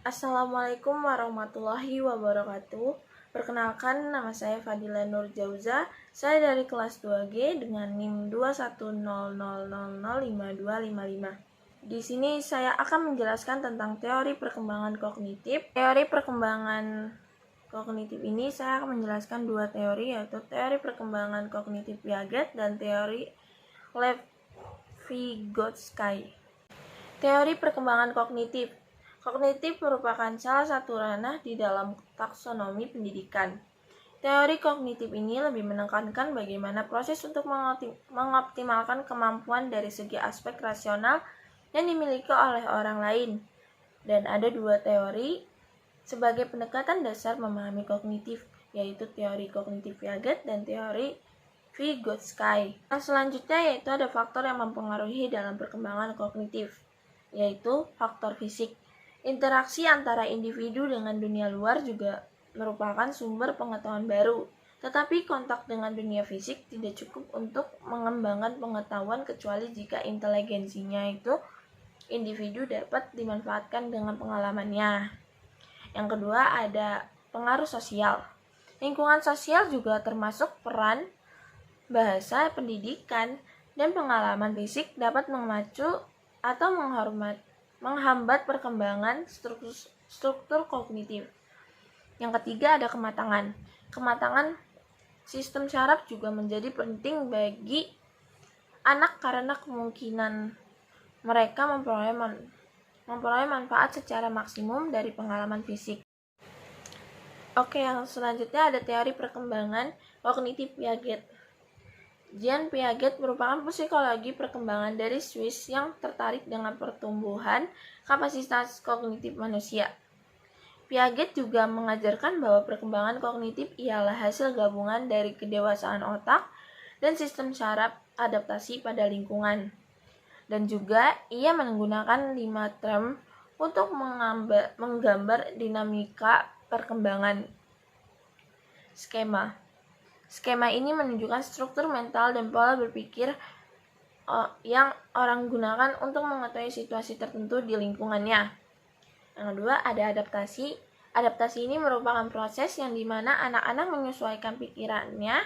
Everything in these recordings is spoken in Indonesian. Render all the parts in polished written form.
Assalamualaikum warahmatullahi wabarakatuh. Perkenalkan, nama saya Fadila Nur Jauza. Saya dari kelas 2G dengan NIM 21000005255. Di sini saya akan menjelaskan tentang teori perkembangan kognitif. Teori perkembangan kognitif ini saya akan menjelaskan dua teori, yaitu teori perkembangan kognitif Piaget dan teori Levi-Vygotsky. Teori perkembangan kognitif. Kognitif merupakan salah satu ranah di dalam taksonomi pendidikan. Teori kognitif ini lebih menekankan bagaimana proses untuk mengoptimalkan kemampuan dari segi aspek rasional yang dimiliki oleh orang lain. Dan ada dua teori sebagai pendekatan dasar memahami kognitif, yaitu teori kognitif Piaget dan teori Vygotsky. Yang selanjutnya yaitu ada faktor yang mempengaruhi dalam perkembangan kognitif, yaitu faktor fisik. Interaksi antara individu dengan dunia luar juga merupakan sumber pengetahuan baru, tetapi kontak dengan dunia fisik tidak cukup untuk mengembangkan pengetahuan kecuali jika inteligensinya itu individu dapat dimanfaatkan dengan pengalamannya. Yang kedua ada pengaruh sosial. Lingkungan sosial juga termasuk peran bahasa, pendidikan, dan pengalaman fisik dapat memacu atau menghambat perkembangan struktur kognitif. Yang ketiga ada kematangan. Kematangan sistem syaraf juga menjadi penting bagi anak karena kemungkinan mereka memperoleh manfaat secara maksimum dari pengalaman fisik. Oke, yang selanjutnya ada teori perkembangan kognitif Piaget. Jean Piaget merupakan psikologi perkembangan dari Swiss yang tertarik dengan pertumbuhan kapasitas kognitif manusia. Piaget juga mengajarkan bahwa perkembangan kognitif ialah hasil gabungan dari kedewasaan otak dan sistem syaraf adaptasi pada lingkungan. Dan juga ia menggunakan 5 term untuk menggambar dinamika perkembangan. Skema ini menunjukkan struktur mental dan pola berpikir yang orang gunakan untuk mengetahui situasi tertentu di lingkungannya. Yang kedua ada adaptasi. Adaptasi ini merupakan proses yang dimana anak-anak menyesuaikan pikirannya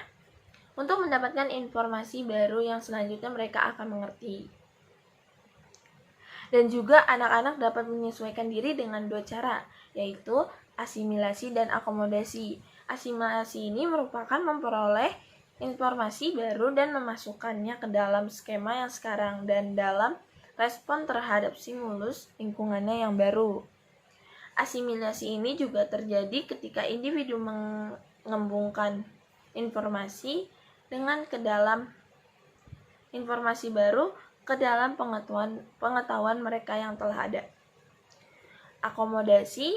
untuk mendapatkan informasi baru yang selanjutnya mereka akan mengerti. Dan juga anak-anak dapat menyesuaikan diri dengan dua cara, yaitu asimilasi dan akomodasi. Asimilasi ini merupakan memperoleh informasi baru dan memasukkannya ke dalam skema yang sekarang dan dalam respon terhadap stimulus lingkungannya yang baru. Asimilasi ini juga terjadi ketika individu mengembungkan informasi dengan ke dalam informasi baru ke dalam pengetahuan mereka yang telah ada. Akomodasi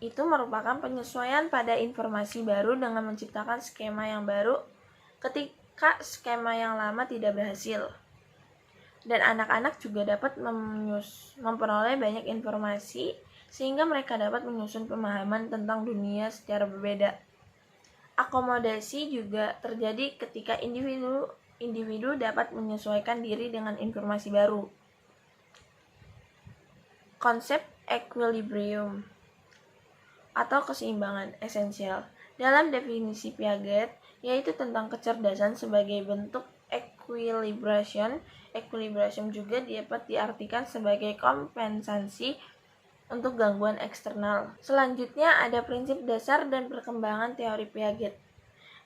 itu merupakan penyesuaian pada informasi baru dengan menciptakan skema yang baru ketika skema yang lama tidak berhasil. Dan anak-anak juga dapat memperoleh banyak informasi sehingga mereka dapat menyusun pemahaman tentang dunia secara berbeda. Akomodasi juga terjadi ketika individu dapat menyesuaikan diri dengan informasi baru. Konsep equilibrium atau keseimbangan esensial dalam definisi Piaget yaitu tentang kecerdasan sebagai bentuk equilibration. Equilibrium juga dapat diartikan sebagai kompensasi untuk gangguan eksternal. Selanjutnya ada prinsip dasar dan perkembangan teori Piaget.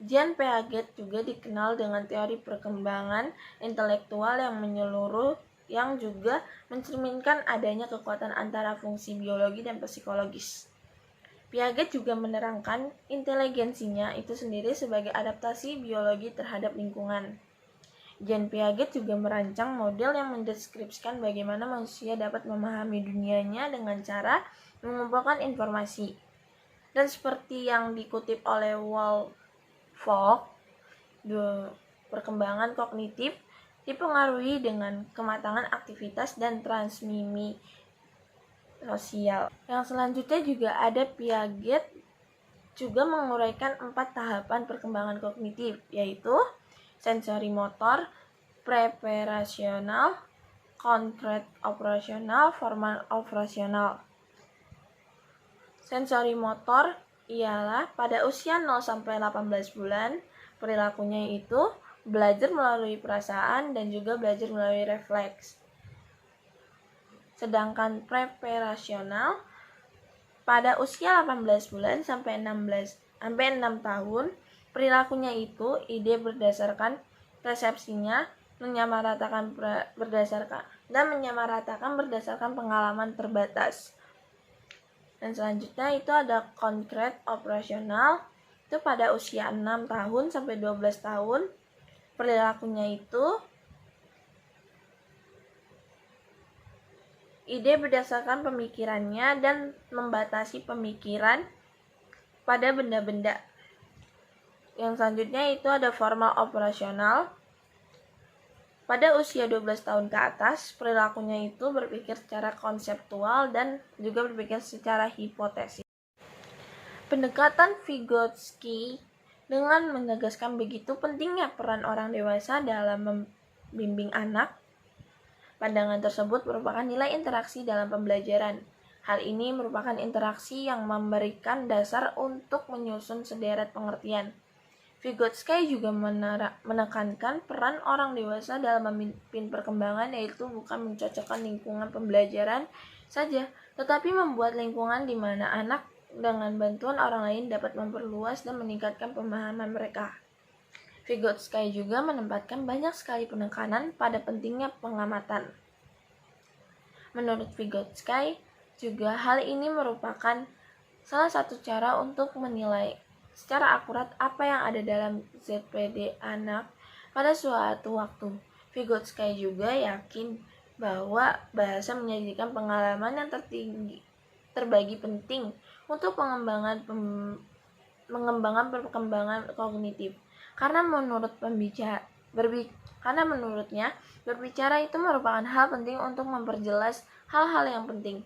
Jean Piaget juga dikenal dengan teori perkembangan intelektual yang menyeluruh yang juga mencerminkan adanya kekuatan antara fungsi biologi dan psikologis. Piaget juga menerangkan inteligensinya itu sendiri sebagai adaptasi biologi terhadap lingkungan. Jean Piaget juga merancang model yang mendeskripsikan bagaimana manusia dapat memahami dunianya dengan cara mengumpulkan informasi. Dan seperti yang dikutip oleh Wolff, perkembangan kognitif dipengaruhi dengan kematangan aktivitas dan transmisi sosial. Yang selanjutnya juga ada Piaget juga menguraikan 4 tahapan perkembangan kognitif, yaitu sensori motor, preparasional, konkret operasional, formal operasional. Sensori motor ialah pada usia 0 sampai 18 bulan, perilakunya itu belajar melalui perasaan dan juga belajar melalui refleks. Sedangkan preparasional pada usia 18 bulan sampai 6 tahun, perilakunya itu ide berdasarkan persepsinya, menyamaratakan berdasarkan pengalaman terbatas. Dan selanjutnya itu ada konkret operasional, itu pada usia 6 tahun sampai 12 tahun, perilakunya itu ide berdasarkan pemikirannya dan membatasi pemikiran pada benda-benda. Yang selanjutnya itu ada formal operasional. Pada usia 12 tahun ke atas, perilakunya itu berpikir secara konseptual dan juga berpikir secara hipotesis. Pendekatan Vygotsky dengan menegaskan begitu pentingnya peran orang dewasa dalam membimbing anak. Pandangan tersebut merupakan nilai interaksi dalam pembelajaran. Hal ini merupakan interaksi yang memberikan dasar untuk menyusun sederet pengertian. Vygotsky juga menekankan peran orang dewasa dalam memimpin perkembangan, yaitu bukan mencocokkan lingkungan pembelajaran saja, tetapi membuat lingkungan di mana anak dengan bantuan orang lain dapat memperluas dan meningkatkan pemahaman mereka. Vygotsky juga menempatkan banyak sekali penekanan pada pentingnya pengamatan. Menurut Vygotsky, juga hal ini merupakan salah satu cara untuk menilai secara akurat apa yang ada dalam ZPD anak pada suatu waktu. Vygotsky juga yakin bahwa bahasa menjadikan pengalaman yang terbagi penting untuk pengembangan perkembangan kognitif. Karena menurutnya berbicara itu merupakan hal penting untuk memperjelas hal-hal yang penting.